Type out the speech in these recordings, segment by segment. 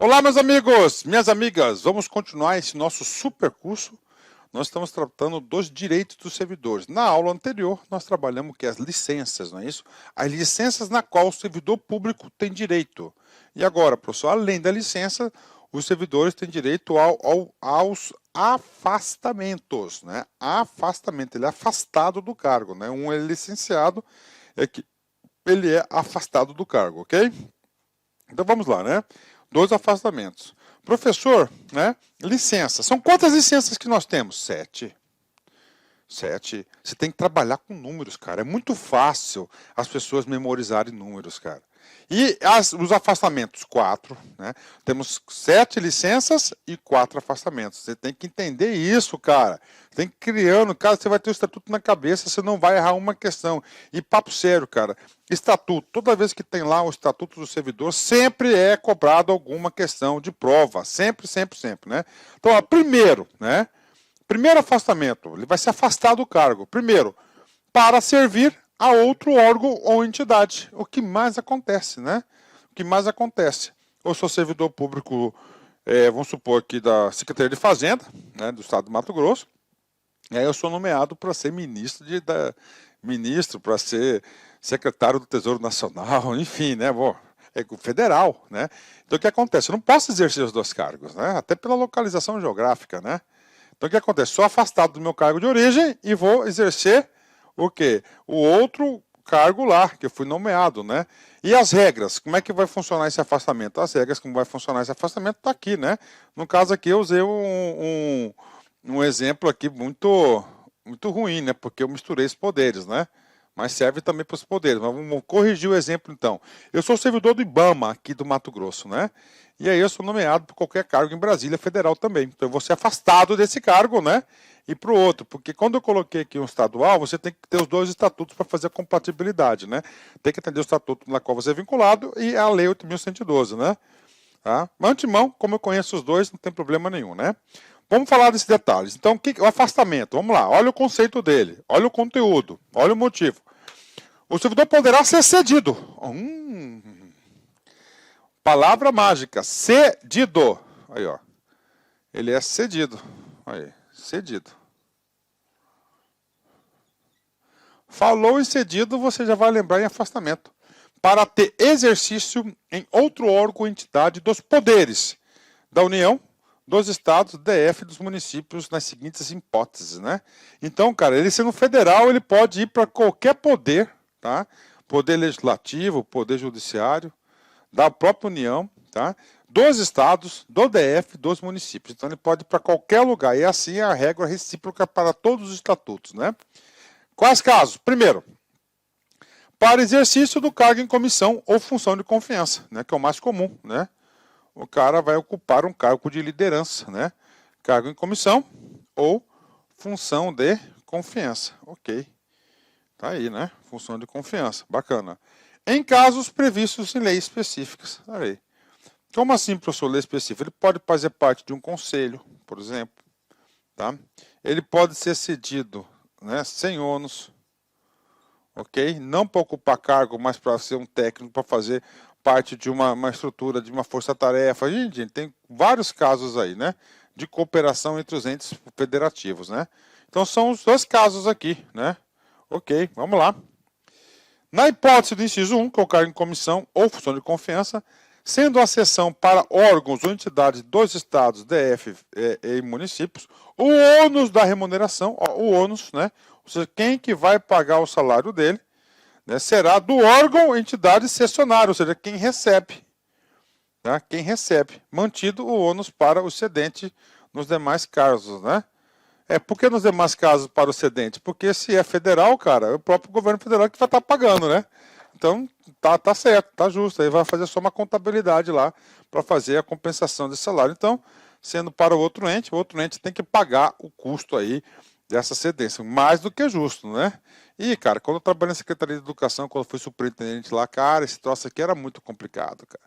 Olá, meus amigos, minhas amigas, vamos continuar esse nosso super curso. Nós estamos tratando dos direitos dos servidores. Na aula anterior, nós trabalhamos que as licenças, não é isso? As licenças na qual o servidor público tem direito. E agora, professor, além da licença, os servidores têm direito aos afastamentos, né? Afastamento, ele é afastado do cargo, né? Um é licenciado, é que ele é afastado do cargo, ok? Então vamos lá, né? 2 afastamentos. Professor, né? Licença. São quantas licenças que nós temos? 7. 7. Você tem que trabalhar com números, cara. É muito fácil as pessoas memorizarem números, cara. E os afastamentos? 4. Né? Temos 7 licenças e 4 afastamentos. Você tem que entender isso, cara. Tem que ir criando. Cara, você vai ter o estatuto na cabeça, você não vai errar uma questão. E papo sério, cara. Estatuto. Toda vez que tem lá o estatuto do servidor, sempre é cobrado alguma questão de prova. Sempre, sempre, sempre, né? Então, ó, primeiro, né? Primeiro afastamento, ele vai se afastar do cargo. Primeiro, para servir a outro órgão ou entidade. O que mais acontece, né? O que mais acontece? Eu sou servidor público, vamos supor aqui da Secretaria de Fazenda, né, do Estado do Mato Grosso. E aí eu sou nomeado para ser ministro, para ser secretário do Tesouro Nacional, enfim, né? Bom, é federal, né? Então o que acontece? Eu não posso exercer os 2 cargos, né? Até pela localização geográfica, né? Então o que acontece? Sou afastado do meu cargo de origem e vou exercer o quê? O outro cargo lá, que eu fui nomeado, né? E as regras, como é que vai funcionar esse afastamento? As regras, como vai funcionar esse afastamento, está aqui, né? No caso aqui eu usei um exemplo aqui muito ruim, né? Porque eu misturei os poderes, né? Mas serve também para os poderes. Mas vamos corrigir o exemplo, então. Eu sou servidor do IBAMA, aqui do Mato Grosso, né? E aí eu sou nomeado por qualquer cargo em Brasília Federal também. Então eu vou ser afastado desse cargo, né? E para o outro. Porque quando eu coloquei aqui um estadual, você tem que ter os 2 estatutos para fazer a compatibilidade, né? Tem que atender o estatuto na qual você é vinculado e a Lei 8.112, né? Tá? Mas antemão, como eu conheço os 2, não tem problema nenhum, né? Vamos falar desses detalhes. Então, o afastamento, vamos lá, olha o conceito dele, olha o conteúdo, olha o motivo. O servidor poderá ser cedido. Palavra mágica, cedido. Aí, ó. Ele é cedido. Aí, cedido. Falou em cedido, você já vai lembrar em afastamento. Para ter exercício em outro órgão ou entidade dos poderes da União, dos estados, do DF, dos municípios, nas seguintes hipóteses, né? Então, cara, ele sendo federal, ele pode ir para qualquer poder, tá? Poder legislativo, poder judiciário, da própria União, tá? Dos estados, do DF, dos municípios. Então, ele pode ir para qualquer lugar. E assim é a regra recíproca para todos os estatutos, né? Quais casos? Primeiro, para exercício do cargo em comissão ou função de confiança, né? Que é o mais comum, né? O cara vai ocupar um cargo de liderança, né? Cargo em comissão ou função de confiança. Ok. Tá aí, né? Função de confiança. Bacana. Em casos previstos em leis específicas. Aí. Como assim, professor, lei específica? Ele pode fazer parte de um conselho, por exemplo. Tá? Ele pode ser cedido, né, sem ônus. Ok? Não para ocupar cargo, mas para ser um técnico, para fazer parte de uma estrutura, de uma força-tarefa. Gente, tem vários casos aí, né? De cooperação entre os entes federativos, né? Então, são os 2 casos aqui, né? Ok, vamos lá. Na hipótese do inciso 1, que é o cargo em comissão ou função de confiança, sendo a sessão para órgãos ou entidades dos estados, DF e municípios, o ônus da remuneração, ó, o ônus, né? Ou seja, quem que vai pagar o salário dele, né, será do órgão ou entidade cessionária, ou seja, quem recebe. Tá? Quem recebe. Mantido o ônus para o cedente nos demais casos, né? Por que nos demais casos para o cedente? Porque se é federal, cara, é o próprio governo federal que vai estar pagando, né? Então, tá certo, tá justo. Aí vai fazer só uma contabilidade lá para fazer a compensação desse salário. Então, sendo para o outro ente tem que pagar o custo aí dessa cedência. Mais do que justo, né? E, cara, quando eu trabalhei na Secretaria de Educação, quando eu fui superintendente lá, cara, esse troço aqui era muito complicado, cara.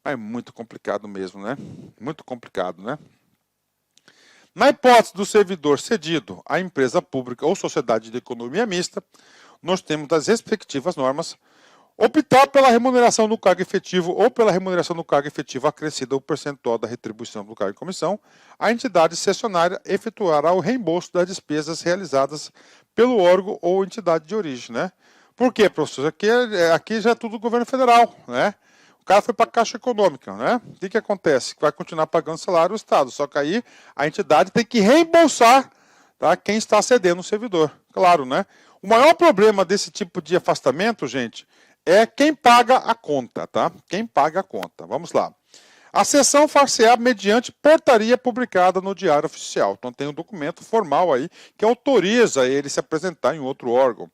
É muito complicado mesmo, né? Muito complicado, né? Na hipótese do servidor cedido à empresa pública ou sociedade de economia mista, nós temos as respectivas normas Optar pela remuneração do cargo efetivo ou pela remuneração do cargo efetivo acrescida o percentual da retribuição do cargo em comissão, a entidade cessionária efetuará o reembolso das despesas realizadas pelo órgão ou entidade de origem, né? Por quê, professor? Aqui já é tudo governo federal, né? O cara foi para a Caixa Econômica, né? O que acontece? Vai continuar pagando salário o Estado, só que aí a entidade tem que reembolsar, tá, quem está cedendo o servidor, claro, né? O maior problema desse tipo de afastamento, gente, é quem paga a conta, tá? Quem paga a conta. Vamos lá. A cessão far-se-á mediante portaria publicada no Diário Oficial. Então tem um documento formal aí que autoriza ele se apresentar em outro órgão.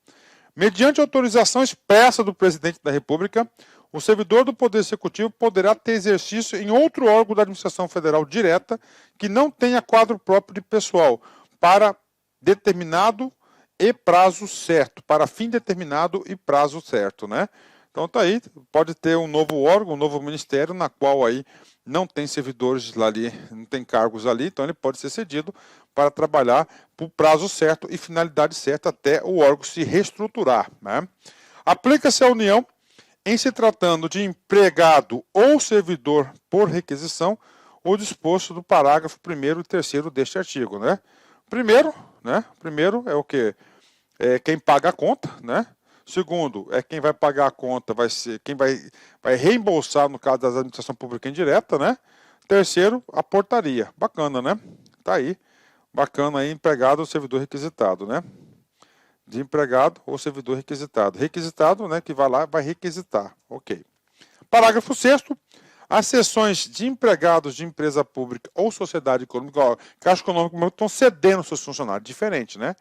Mediante autorização expressa do Presidente da República, o servidor do Poder Executivo poderá ter exercício em outro órgão da administração federal direta que não tenha quadro próprio de pessoal para determinado e prazo certo, para fim determinado e prazo certo, né? Então tá aí, pode ter um novo órgão, um novo ministério, na qual aí não tem servidores lá ali, não tem cargos ali, então ele pode ser cedido para trabalhar por prazo certo e finalidade certa até o órgão se reestruturar, né? Aplica-se à União, em se tratando de empregado ou servidor por requisição, o disposto do parágrafo 1º e 3º deste artigo, né? Primeiro é o que? É quem paga a conta, né? Segundo, é quem vai pagar a conta, vai ser quem vai reembolsar, no caso da administração pública indireta, né? Terceiro, a portaria. Bacana, né? Tá aí. Bacana aí, empregado ou servidor requisitado, né? De empregado ou servidor requisitado. Requisitado, né? Que vai lá, vai requisitar. Ok. Parágrafo 6º. As sessões de empregados de empresa pública ou sociedade econômica, ó, Caixa Econômica estão cedendo seus funcionários, diferente, né?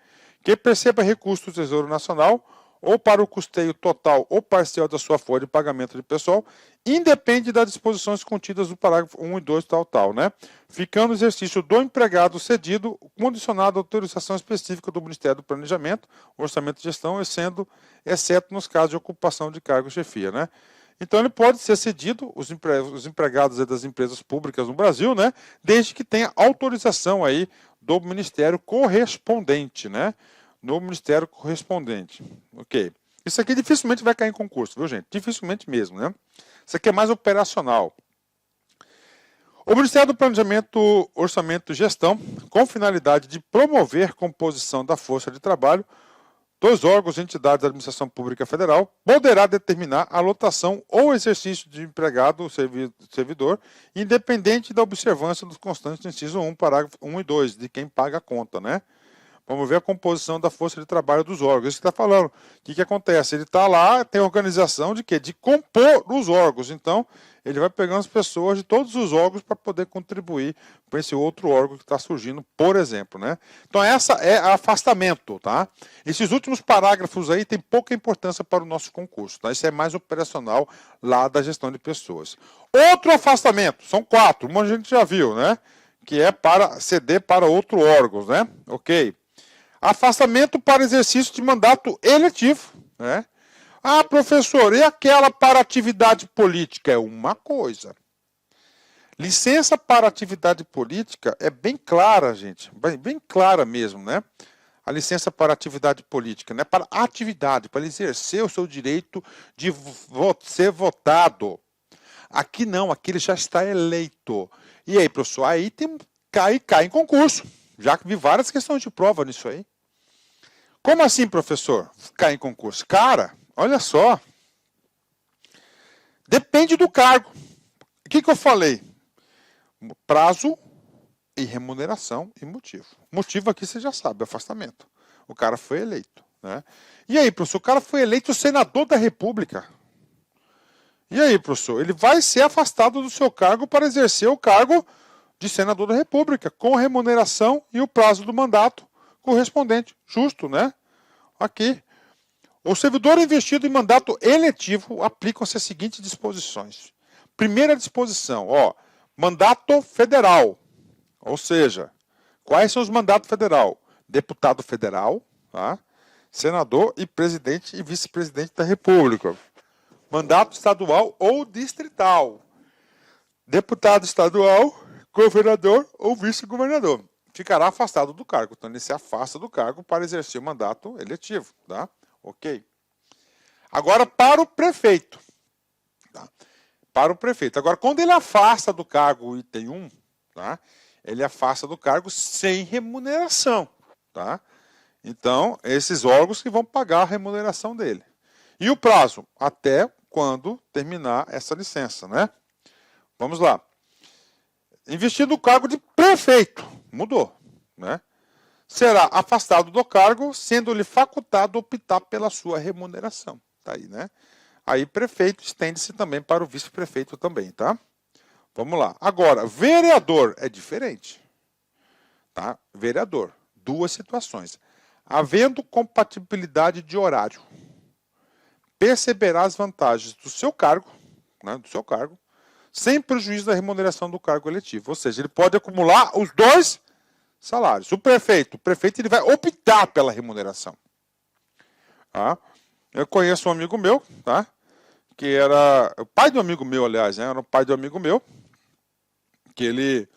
Que perceba recurso do Tesouro Nacional ou para o custeio total ou parcial da sua folha de pagamento de pessoal, independe das disposições contidas no parágrafo 1 e 2, tal, né? Ficando o exercício do empregado cedido, condicionado à autorização específica do Ministério do Planejamento, Orçamento e Gestão, exceto nos casos de ocupação de cargo e chefia, né? Então ele pode ser cedido, os empregados das empresas públicas no Brasil, né? Desde que tenha autorização aí do Ministério correspondente, né? No Ministério correspondente. Ok. Isso aqui dificilmente vai cair em concurso, viu, gente? Dificilmente mesmo, né? Isso aqui é mais operacional. O Ministério do Planejamento, Orçamento e Gestão, com finalidade de promover composição da força de trabalho dos órgãos e entidades da Administração Pública Federal, poderá determinar a lotação ou exercício de empregado ou servidor, independente da observância dos constantes do inciso 1, parágrafo 1 e 2, de quem paga a conta, né? Vamos ver a composição da força de trabalho dos órgãos. Isso que está falando. O que acontece? Ele está lá, tem organização de quê? De compor os órgãos. Então, ele vai pegando as pessoas de todos os órgãos para poder contribuir para esse outro órgão que está surgindo, por exemplo, né? Então, essa é afastamento, tá? Esses últimos parágrafos aí têm pouca importância para o nosso concurso, tá? Isso é mais operacional lá da gestão de pessoas. Outro afastamento, são 4, uma a gente já viu, né? Que é para ceder para outro órgão, né? Ok. Afastamento para exercício de mandato eletivo, né? Ah, professor, e aquela para atividade política? É uma coisa. Licença para atividade política é bem clara, gente, bem clara mesmo, né? A licença para atividade política, né? Para atividade, para exercer o seu direito de ser votado. Aqui não, aqui ele já está eleito. E aí, professor, aí cai em concurso. Já que vi várias questões de prova nisso aí. Como assim, professor? Cai em concurso? Cara, olha só. Depende do cargo. O que eu falei? Prazo e remuneração e motivo. Motivo aqui você já sabe, afastamento. O cara foi eleito, né? E aí, professor, o cara foi eleito senador da República. E aí, professor, ele vai ser afastado do seu cargo para exercer o cargo de senador da República, com remuneração e o prazo do mandato correspondente. Justo, né? Aqui. O servidor investido em mandato eletivo aplicam-se as seguintes disposições. Primeira disposição, mandato federal. Ou seja, quais são os mandatos federal? Deputado federal, tá? Senador e presidente e vice-presidente da República. Mandato estadual ou distrital. Deputado estadual, governador ou vice-governador. Ficará afastado do cargo. Então, ele se afasta do cargo para exercer o mandato eletivo, tá? Ok. Agora, para o prefeito. Tá? Para o prefeito. Agora, quando ele afasta do cargo o item 1, tá? Ele afasta do cargo sem remuneração. Tá? Então, esses órgãos que vão pagar a remuneração dele. E o prazo? Até quando terminar essa licença, né? Vamos lá. Investido no cargo de prefeito. Mudou, né? Será afastado do cargo, sendo-lhe facultado optar pela sua remuneração. Tá aí, né? Aí, prefeito estende-se também para o vice-prefeito também, tá? Vamos lá. Agora, vereador é diferente. Tá? Vereador, duas situações. Havendo compatibilidade de horário, perceberá as vantagens do seu cargo, né, sem prejuízo da remuneração do cargo eletivo. Ou seja, ele pode acumular os dois salários. O prefeito ele vai optar pela remuneração. Tá? Eu conheço um amigo meu, tá? Que era o pai de um amigo meu, aliás, né? Era o pai de um amigo meu, que ele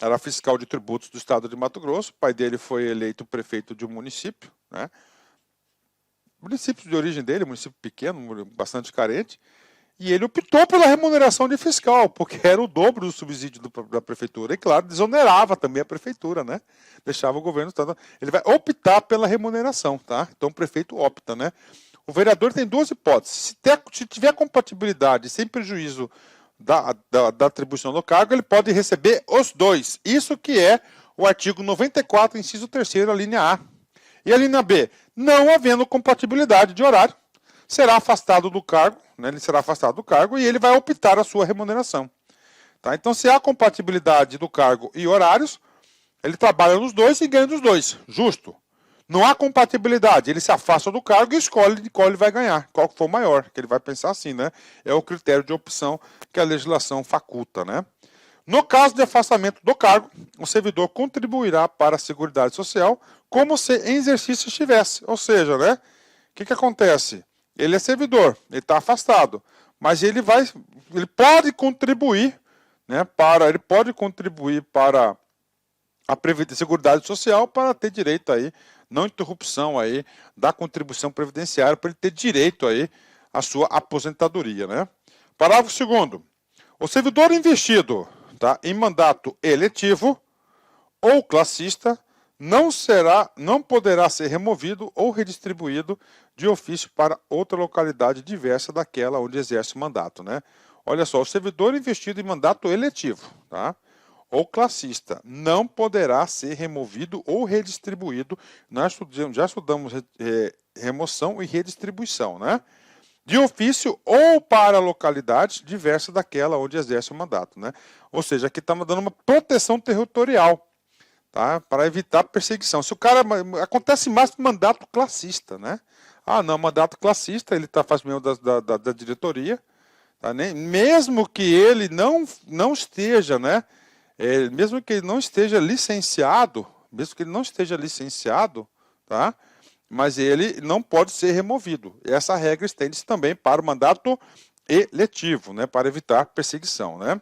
era fiscal de tributos do estado de Mato Grosso. O pai dele foi eleito prefeito de um município, né? Município de origem dele, município pequeno, bastante carente, e ele optou pela remuneração de fiscal, porque era o dobro do subsídio da prefeitura, e claro, desonerava também a prefeitura, né? Deixava o governo, ele vai optar pela remuneração, tá? Então o prefeito opta, né? O vereador tem duas hipóteses. Se tiver compatibilidade sem prejuízo da atribuição do cargo, ele pode receber os dois. Isso que é o artigo 94, inciso 3º, a linha A. E a linha B, não havendo compatibilidade de horário, será afastado do cargo, né? Ele será afastado do cargo e ele vai optar a sua remuneração. Tá? Então, se há compatibilidade do cargo e horários, ele trabalha nos dois e ganha dos dois. Justo. Não há compatibilidade, ele se afasta do cargo e escolhe de qual ele vai ganhar, qual for maior, que ele vai pensar assim, né? É o critério de opção que a legislação faculta, né? No caso de afastamento do cargo, o servidor contribuirá para a Seguridade Social como se em exercício estivesse. Ou seja, né? O que acontece? Ele é servidor, ele está afastado, mas ele pode contribuir, né? Ele pode contribuir para a Seguridade Social para ter direito aí, não interrupção aí da contribuição previdenciária, para ele ter direito aí à sua aposentadoria, né? Parágrafo 2º. O servidor investido, tá, em mandato eletivo ou classista não poderá ser removido ou redistribuído de ofício para outra localidade diversa daquela onde exerce o mandato, né? Olha só, o servidor investido em mandato eletivo, tá, ou classista não poderá ser removido ou redistribuído. Nós já estudamos remoção e redistribuição, né? De ofício ou para localidades diversas daquela onde exerce o mandato, né? Ou seja, aqui estamos dando uma proteção territorial, tá? Para evitar perseguição. Se o cara acontece mais com mandato classista, né? Ah, não, mandato classista, ele faz mesmo da diretoria, tá? Mesmo que ele não esteja, né? Mesmo que ele não esteja licenciado, tá? Mas ele não pode ser removido. Essa regra estende-se também para o mandato eletivo, né, para evitar perseguição, né?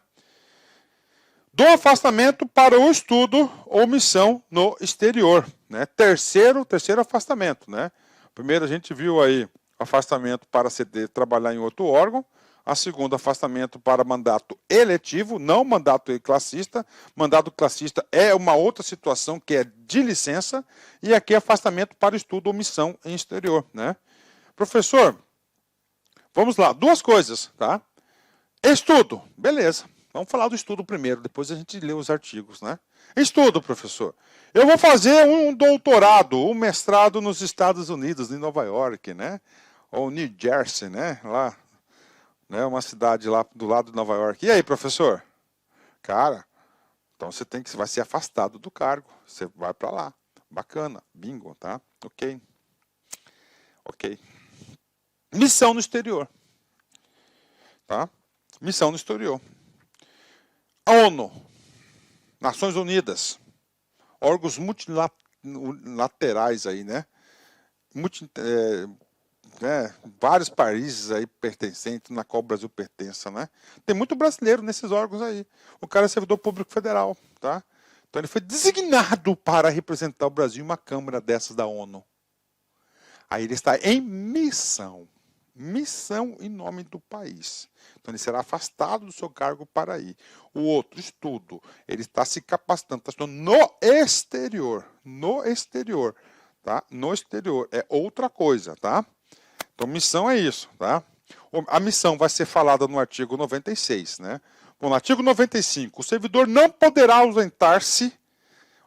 Do afastamento para o estudo ou missão no exterior, né? Terceiro afastamento, né? Primeiro a gente viu aí afastamento para trabalhar em outro órgão. A segunda, afastamento para mandato eletivo, não mandato classista. Mandato classista é uma outra situação que é de licença. E aqui, afastamento para estudo ou missão em exterior, né? Professor, vamos lá. Duas coisas, tá? Estudo, beleza. Vamos falar do estudo primeiro, depois a gente lê os artigos, né? Estudo, professor. Eu vou fazer um doutorado, um mestrado nos Estados Unidos, em Nova York, né? Ou New Jersey, né? Lá. Né, uma cidade lá do lado de Nova York. E aí, professor? Cara, então você vai ser afastado do cargo. Você vai para lá. Bacana. Bingo, tá? Ok. Missão no exterior. Tá? Missão no exterior. A ONU, Nações Unidas, órgãos multilaterais aí, né? Vários países aí pertencentes, na qual o Brasil pertença, né? Tem muito brasileiro nesses órgãos aí. O cara é servidor público federal, tá? Então ele foi designado para representar o Brasil em uma câmara dessas da ONU. Aí ele está em missão, missão em nome do país. Então ele será afastado do seu cargo para ir. O outro, estudo, ele está se capacitando, está estudando no exterior, tá? No exterior, é outra coisa, tá? Então missão é isso, tá? A missão vai ser falada no artigo 96, né? Bom, no artigo 95, o servidor não poderá ausentar-se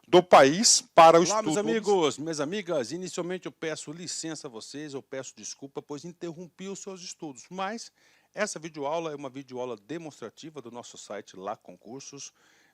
do país para o Olá, meus estudo. amigos, minhas amigas. Inicialmente eu peço licença a vocês, eu peço desculpa, pois interrompi os seus estudos. Mas essa videoaula é uma videoaula demonstrativa do nosso site Lá Concursos.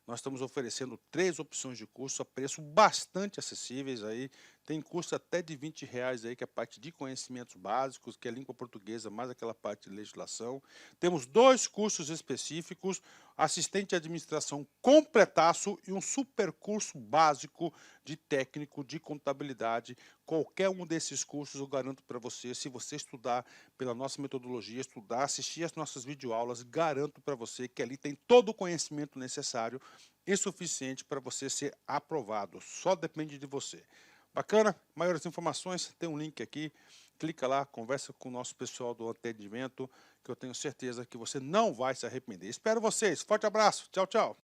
Nós estamos oferecendo 3 opções de curso a preço bastante acessíveis aí. Tem curso até de R$ 20 aí, que é a parte de conhecimentos básicos, que é língua portuguesa, mais aquela parte de legislação. Temos 2 cursos específicos, assistente de administração completaço e um super curso básico de técnico de contabilidade. Qualquer um desses cursos eu garanto para você, se você estudar pela nossa metodologia, estudar, assistir as nossas videoaulas, garanto para você que ali tem todo o conhecimento necessário e suficiente para você ser aprovado. Só depende de você. Bacana? Maiores informações, tem um link aqui. Clica lá, conversa com o nosso pessoal do atendimento, que eu tenho certeza que você não vai se arrepender. Espero vocês. Forte abraço. Tchau, tchau.